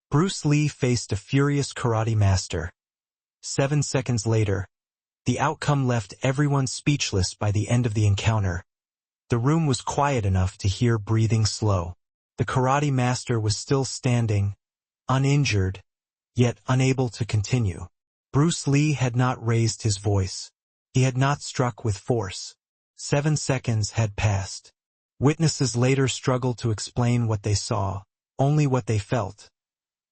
Bruce Lee faced a furious karate master. 7 seconds later, the outcome left everyone speechless. By the end of the encounter, the room was quiet enough to hear breathing slow. The karate master was still standing, uninjured, yet unable to continue. Bruce Lee had not raised his voice. He had not struck with force. 7 seconds had passed. Witnesses later struggled to explain what they saw, only what they felt.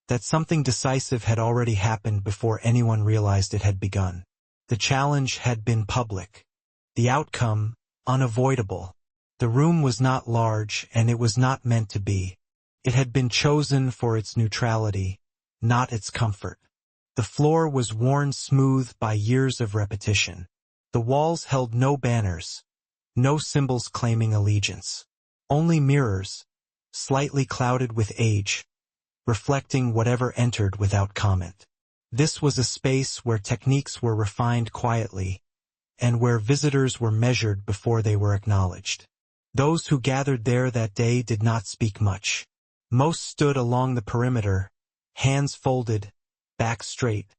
That something decisive had already happened before anyone realized it had begun. The challenge had been public. The outcome, unavoidable. The room was not large, and it was not meant to be. It had been chosen for its neutrality, not its comfort. The floor was worn smooth by years of repetition. The walls held no banners, no symbols claiming allegiance. Only mirrors, slightly clouded with age, reflecting whatever entered without comment. This was a space where techniques were refined quietly, and where visitors were measured before they were acknowledged. Those who gathered there that day did not speak much. Most stood along the perimeter, hands folded, back straight,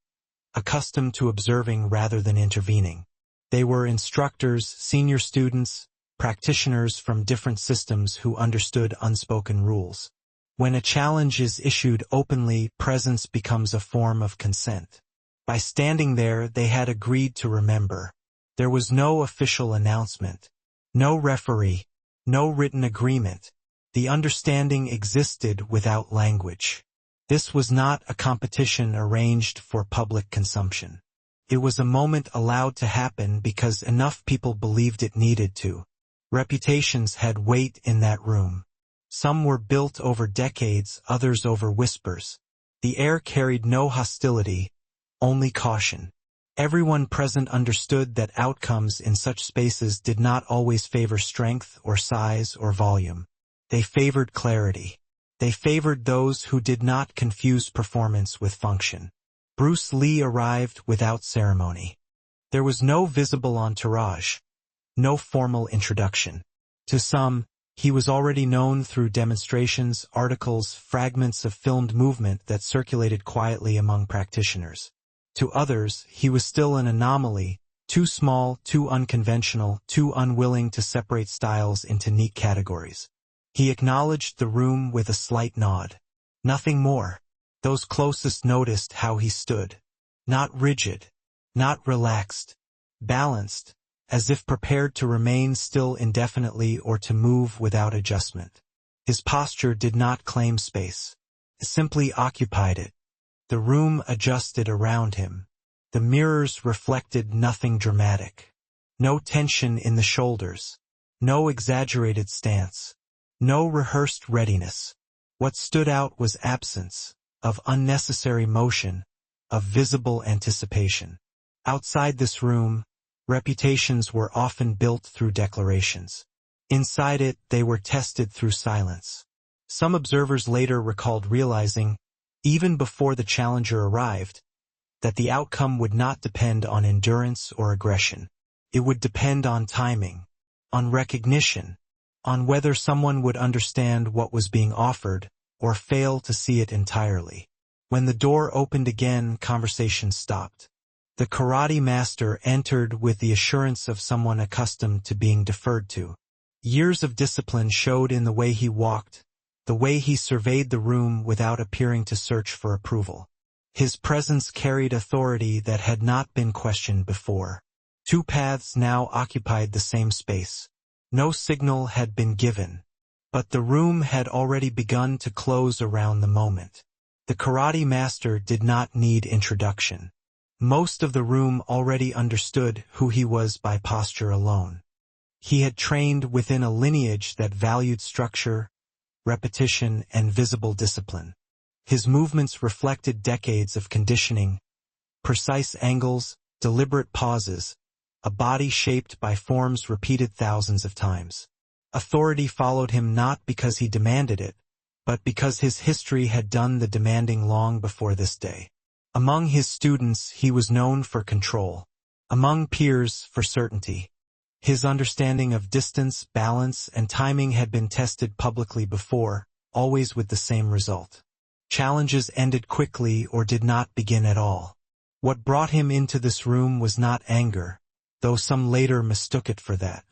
accustomed to observing rather than intervening. They were instructors, senior students, practitioners from different systems who understood unspoken rules. When a challenge is issued openly, presence becomes a form of consent. By standing there, they had agreed to remember. There was no official announcement, no referee, no written agreement. The understanding existed without language. This was not a competition arranged for public consumption. It was a moment allowed to happen because enough people believed it needed to. Reputations had weight in that room. Some were built over decades, others over whispers. The air carried no hostility, only caution. Everyone present understood that outcomes in such spaces did not always favor strength or size or volume. They favored clarity. They favored those who did not confuse performance with function. Bruce Lee arrived without ceremony. There was no visible entourage, no formal introduction. To some, he was already known through demonstrations, articles, fragments of filmed movement that circulated quietly among practitioners. To others, he was still an anomaly, too small, too unconventional, too unwilling to separate styles into neat categories. He acknowledged the room with a slight nod. Nothing more. Those closest noticed how he stood. Not rigid, not relaxed, balanced, as if prepared to remain still indefinitely or to move without adjustment. His posture did not claim space. It simply occupied it. The room adjusted around him. The mirrors reflected nothing dramatic. No tension in the shoulders. No exaggerated stance. No rehearsed readiness. What stood out was absence, of unnecessary motion, of visible anticipation. Outside this room, reputations were often built through declarations. Inside it, they were tested through silence. Some observers later recalled realizing, even before the challenger arrived, that the outcome would not depend on endurance or aggression. It would depend on timing, on recognition, on whether someone would understand what was being offered or fail to see it entirely. When the door opened again, conversation stopped. The karate master entered with the assurance of someone accustomed to being deferred to. Years of discipline showed in the way he walked, the way he surveyed the room without appearing to search for approval. His presence carried authority that had not been questioned before. Two paths now occupied the same space. No signal had been given, but the room had already begun to close around the moment. The karate master did not need introduction. Most of the room already understood who he was by posture alone. He had trained within a lineage that valued structure, repetition, and visible discipline. His movements reflected decades of conditioning, precise angles, deliberate pauses, a body shaped by forms repeated thousands of times. Authority followed him not because he demanded it, but because his history had done the demanding long before this day. Among his students, he was known for control. Among peers, for certainty. His understanding of distance, balance, and timing had been tested publicly before, always with the same result. Challenges ended quickly or did not begin at all. What brought him into this room was not anger, though some later mistook it for that.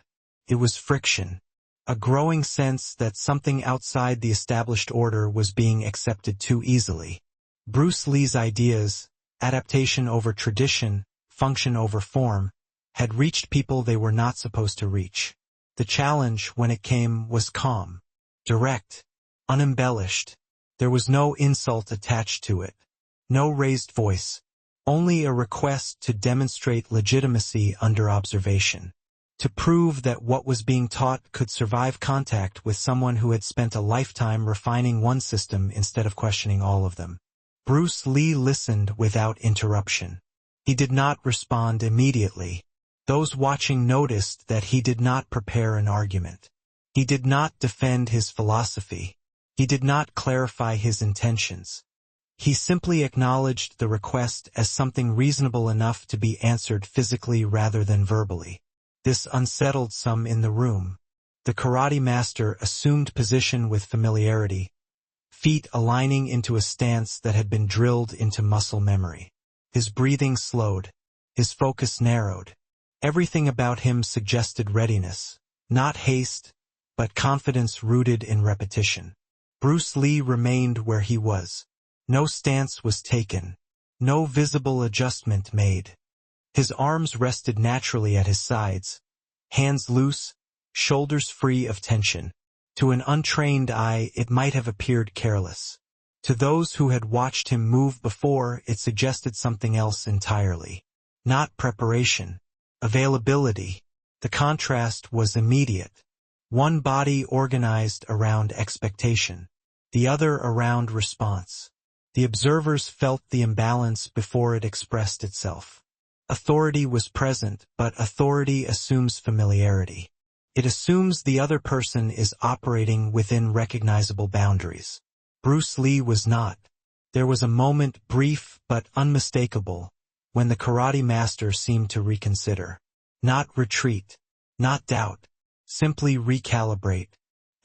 It was friction. A growing sense that something outside the established order was being accepted too easily. Bruce Lee's ideas, adaptation over tradition, function over form, had reached people they were not supposed to reach. The challenge, when it came, was calm, direct, unembellished. There was no insult attached to it, no raised voice, only a request to demonstrate legitimacy under observation, to prove that what was being taught could survive contact with someone who had spent a lifetime refining one system instead of questioning all of them. Bruce Lee listened without interruption. He did not respond immediately. Those watching noticed that he did not prepare an argument. He did not defend his philosophy. He did not clarify his intentions. He simply acknowledged the request as something reasonable enough to be answered physically rather than verbally. This unsettled some in the room. The karate master assumed position with familiarity, feet aligning into a stance that had been drilled into muscle memory. His breathing slowed. His focus narrowed. Everything about him suggested readiness, not haste, but confidence rooted in repetition. Bruce Lee remained where he was. No stance was taken. No visible adjustment made. His arms rested naturally at his sides, hands loose, shoulders free of tension. To an untrained eye, it might have appeared careless. To those who had watched him move before, it suggested something else entirely. Not preparation. Availability. The contrast was immediate. One body organized around expectation, the other around response. The observers felt the imbalance before it expressed itself. Authority was present, but authority assumes familiarity. It assumes the other person is operating within recognizable boundaries. Bruce Lee was not. There was a moment, brief but unmistakable, when the karate master seemed to reconsider. Not retreat, not doubt, simply recalibrate,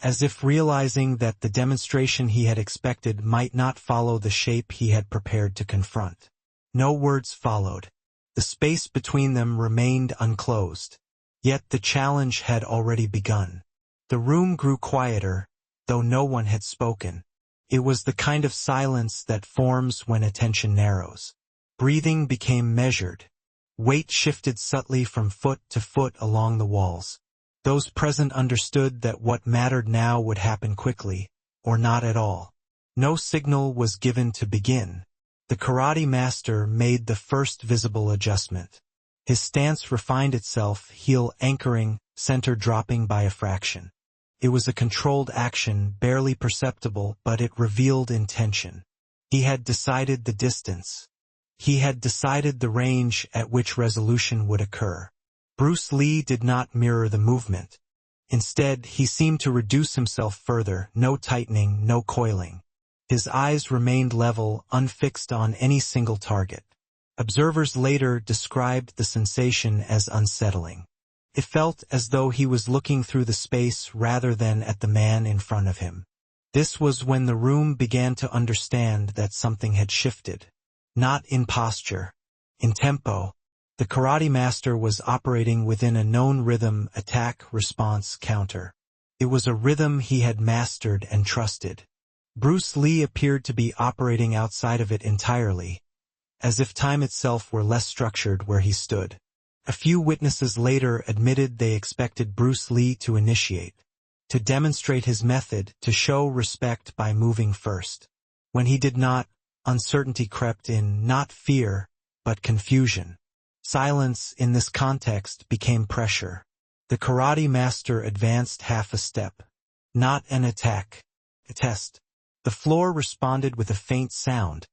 as if realizing that the demonstration he had expected might not follow the shape he had prepared to confront. No words followed. The space between them remained unclosed. Yet the challenge had already begun. The room grew quieter, though no one had spoken. It was the kind of silence that forms when attention narrows. Breathing became measured. Weight shifted subtly from foot to foot along the walls. Those present understood that what mattered now would happen quickly, or not at all. No signal was given to begin. The karate master made the first visible adjustment. His stance refined itself, heel anchoring, center dropping by a fraction. It was a controlled action, barely perceptible, but it revealed intention. He had decided the distance. He had decided the range at which resolution would occur. Bruce Lee did not mirror the movement. Instead, he seemed to reduce himself further, no tightening, no coiling. His eyes remained level, unfixed on any single target. Observers later described the sensation as unsettling. It felt as though he was looking through the space rather than at the man in front of him. This was when the room began to understand that something had shifted. Not in posture, in tempo. The karate master was operating within a known rhythm: attack, response, counter. It was a rhythm he had mastered and trusted. Bruce Lee appeared to be operating outside of it entirely, as if time itself were less structured where he stood. A few witnesses later admitted they expected Bruce Lee to initiate, to demonstrate his method, to show respect by moving first. When he did not, uncertainty crept in, not fear, but confusion. Silence in this context became pressure. The karate master advanced half a step. Not an attack. A test. The floor responded with a faint sound,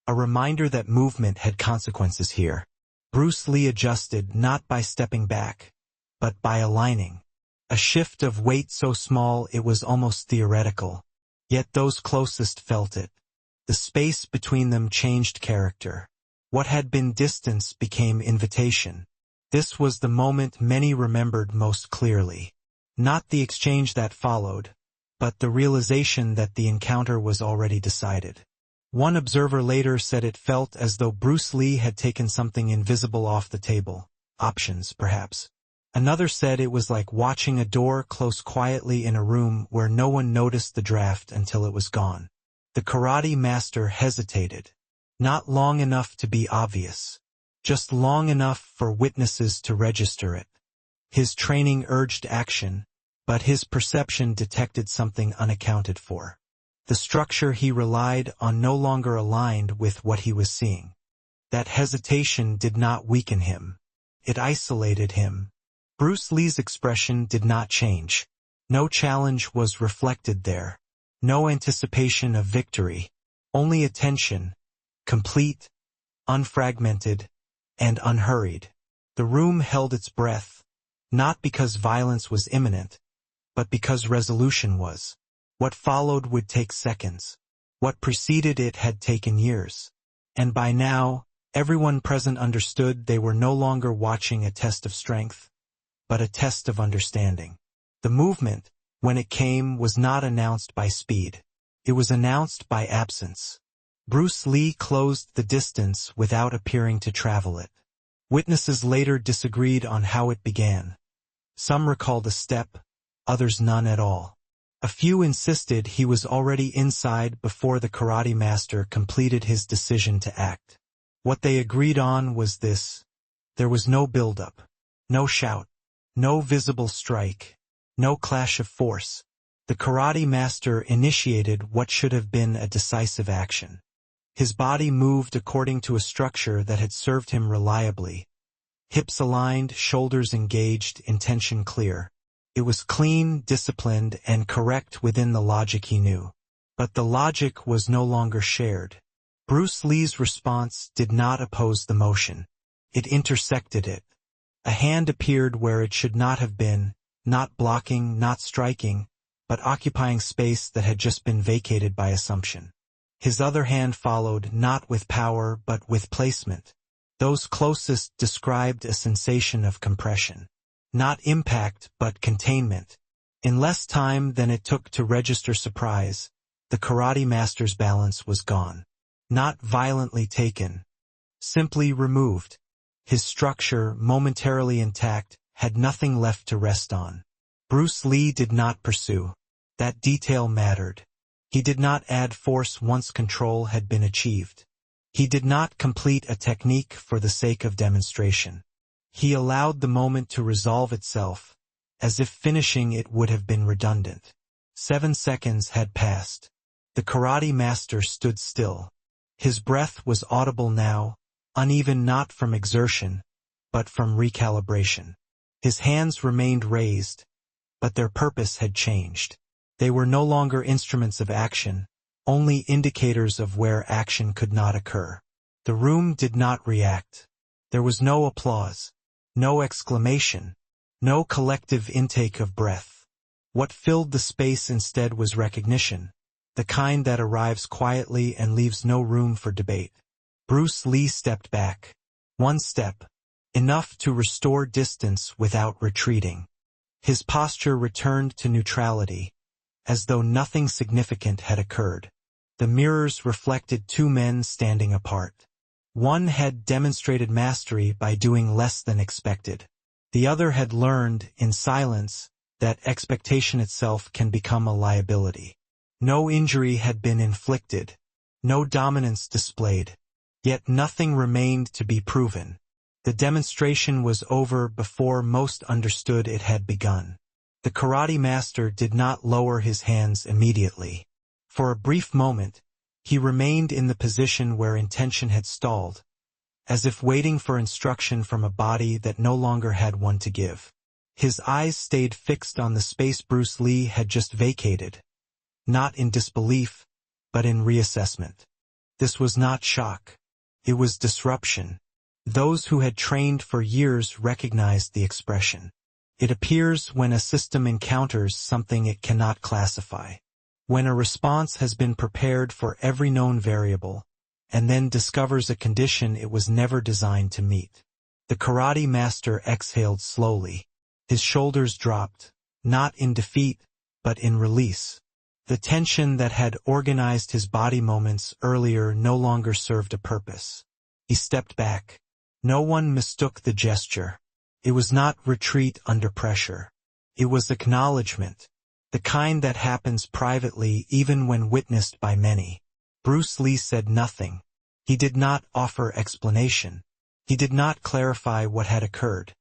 a reminder that movement had consequences here. Bruce Lee adjusted not by stepping back, but by aligning. A shift of weight so small it was almost theoretical. Yet those closest felt it. The space between them changed character. What had been distance became invitation. This was the moment many remembered most clearly. Not the exchange that followed, but the realization that the encounter was already decided. One observer later said it felt as though Bruce Lee had taken something invisible off the table. Options, perhaps. Another said it was like watching a door close quietly in a room where no one noticed the draft until it was gone. The karate master hesitated. Not long enough to be obvious. Just long enough for witnesses to register it. His training urged action, but his perception detected something unaccounted for. The structure he relied on no longer aligned with what he was seeing. That hesitation did not weaken him. It isolated him. Bruce Lee's expression did not change. No challenge was reflected there. No anticipation of victory. Only attention, complete, unfragmented, and unhurried. The room held its breath, not because violence was imminent, but because resolution was. What followed would take seconds. What preceded it had taken years. And by now, everyone present understood they were no longer watching a test of strength, but a test of understanding. The movement, when it came, was not announced by speed. It was announced by absence. Bruce Lee closed the distance without appearing to travel it. Witnesses later disagreed on how it began. Some recalled a step, others none at all. A few insisted he was already inside before the karate master completed his decision to act. What they agreed on was this: there was no build-up, no shout, no visible strike, no clash of force. The karate master initiated what should have been a decisive action. His body moved according to a structure that had served him reliably. Hips aligned, shoulders engaged, intention clear. It was clean, disciplined, and correct within the logic he knew. But the logic was no longer shared. Bruce Lee's response did not oppose the motion. It intersected it. A hand appeared where it should not have been, not blocking, not striking, but occupying space that had just been vacated by assumption. His other hand followed, not with power but with placement. Those closest described a sensation of compression. Not impact but containment. In less time than it took to register surprise, the karate master's balance was gone. Not violently taken. Simply removed. His structure, momentarily intact, had nothing left to rest on. Bruce Lee did not pursue. That detail mattered. He did not add force once control had been achieved. He did not complete a technique for the sake of demonstration. He allowed the moment to resolve itself, as if finishing it would have been redundant. 7 seconds had passed. The karate master stood still. His breath was audible now, uneven not from exertion, but from recalibration. His hands remained raised, but their purpose had changed. They were no longer instruments of action, only indicators of where action could not occur. The room did not react. There was no applause, no exclamation, no collective intake of breath. What filled the space instead was recognition, the kind that arrives quietly and leaves no room for debate. Bruce Lee stepped back. One step, enough to restore distance without retreating. His posture returned to neutrality, as though nothing significant had occurred. The mirrors reflected two men standing apart. One had demonstrated mastery by doing less than expected. The other had learned, in silence, that expectation itself can become a liability. No injury had been inflicted, no dominance displayed. Yet nothing remained to be proven. The demonstration was over before most understood it had begun. The karate master did not lower his hands immediately. For a brief moment, he remained in the position where intention had stalled, as if waiting for instruction from a body that no longer had one to give. His eyes stayed fixed on the space Bruce Lee had just vacated, not in disbelief, but in reassessment. This was not shock. It was disruption. Those who had trained for years recognized the expression. It appears when a system encounters something it cannot classify. When a response has been prepared for every known variable, and then discovers a condition it was never designed to meet. The karate master exhaled slowly. His shoulders dropped, not in defeat, but in release. The tension that had organized his body moments earlier no longer served a purpose. He stepped back. No one mistook the gesture. It was not retreat under pressure. It was acknowledgement, the kind that happens privately even when witnessed by many. Bruce Lee said nothing. He did not offer explanation. He did not clarify what had occurred.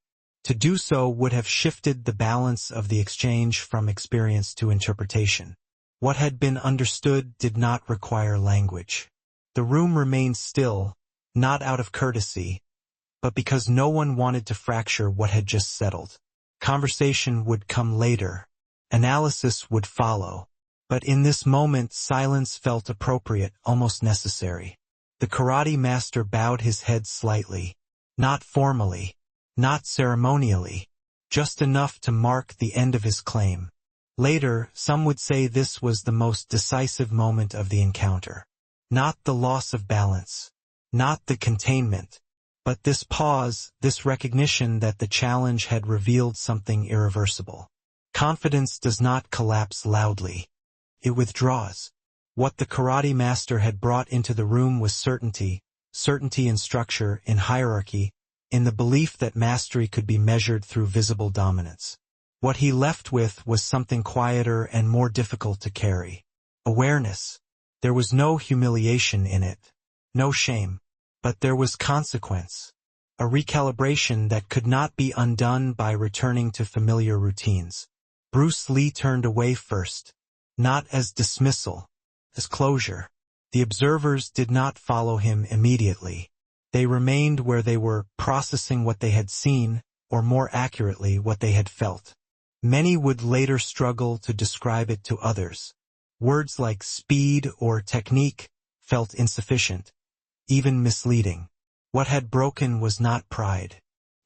To do so would have shifted the balance of the exchange from experience to interpretation. What had been understood did not require language. The room remained still, not out of courtesy, but because no one wanted to fracture what had just settled. Conversation would come later. Analysis would follow. But in this moment silence felt appropriate, almost necessary. The karate master bowed his head slightly. Not formally. Not ceremonially. Just enough to mark the end of his claim. Later, some would say this was the most decisive moment of the encounter. Not the loss of balance. Not the containment. But this pause, this recognition that the challenge had revealed something irreversible. Confidence does not collapse loudly. It withdraws. What the karate master had brought into the room was certainty, certainty in structure, in hierarchy, in the belief that mastery could be measured through visible dominance. What he left with was something quieter and more difficult to carry. Awareness. There was no humiliation in it. No shame. But there was consequence. A recalibration that could not be undone by returning to familiar routines. Bruce Lee turned away first. Not as dismissal. As closure. The observers did not follow him immediately. They remained where they were, processing what they had seen, or more accurately, what they had felt. Many would later struggle to describe it to others. Words like speed or technique felt insufficient, even misleading. What had broken was not pride.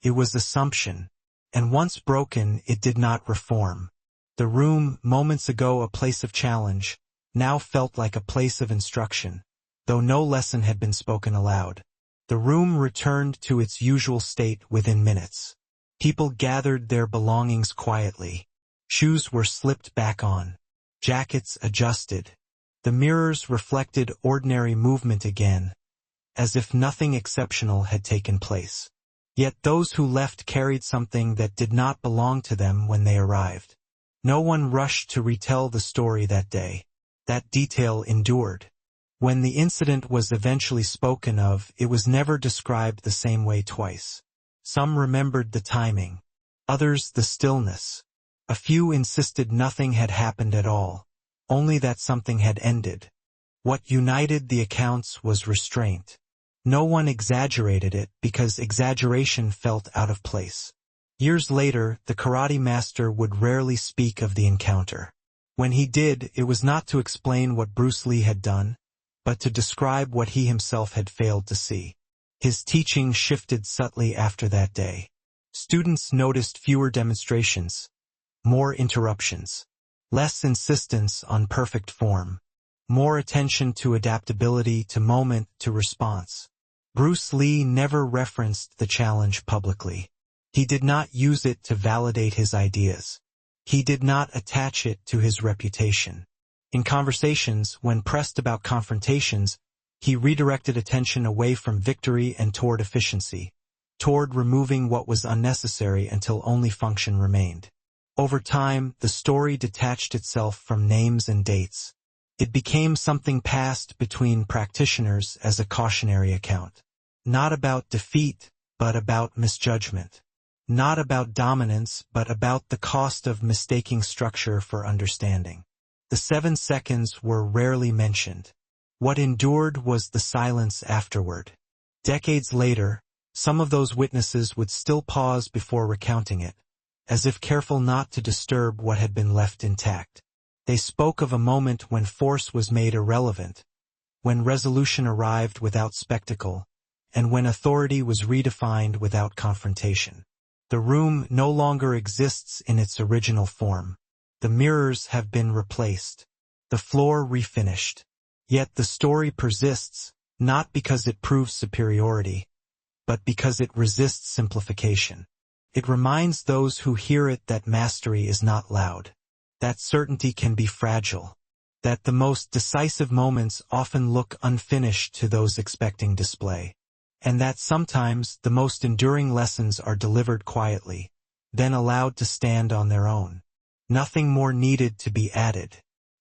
It was assumption. And once broken, it did not reform. The room, moments ago a place of challenge, now felt like a place of instruction, though no lesson had been spoken aloud. The room returned to its usual state within minutes. People gathered their belongings quietly. Shoes were slipped back on. Jackets adjusted. The mirrors reflected ordinary movement again, as if nothing exceptional had taken place. Yet those who left carried something that did not belong to them when they arrived. No one rushed to retell the story that day. That detail endured. When the incident was eventually spoken of, it was never described the same way twice. Some remembered the timing. Others the stillness. A few insisted nothing had happened at all, only that something had ended. What united the accounts was restraint. No one exaggerated it because exaggeration felt out of place. Years later, the karate master would rarely speak of the encounter. When he did, it was not to explain what Bruce Lee had done, but to describe what he himself had failed to see. His teaching shifted subtly after that day. Students noticed fewer demonstrations, more interruptions, less insistence on perfect form, more attention to adaptability, to moment, to response. Bruce Lee never referenced the challenge publicly. He did not use it to validate his ideas. He did not attach it to his reputation. In conversations, when pressed about confrontations, he redirected attention away from victory and toward efficiency, toward removing what was unnecessary until only function remained. Over time, the story detached itself from names and dates. It became something passed between practitioners as a cautionary account. Not about defeat, but about misjudgment. Not about dominance, but about the cost of mistaking structure for understanding. The 7 seconds were rarely mentioned. What endured was the silence afterward. Decades later, some of those witnesses would still pause before recounting it, as if careful not to disturb what had been left intact. They spoke of a moment when force was made irrelevant, when resolution arrived without spectacle, and when authority was redefined without confrontation. The room no longer exists in its original form. The mirrors have been replaced, the floor refinished. Yet the story persists, not because it proves superiority, but because it resists simplification. It reminds those who hear it that mastery is not loud, that certainty can be fragile, that the most decisive moments often look unfinished to those expecting display, and that sometimes the most enduring lessons are delivered quietly, then allowed to stand on their own. Nothing more needed to be added.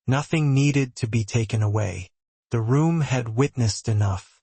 Nothing needed to be taken away. The room had witnessed enough.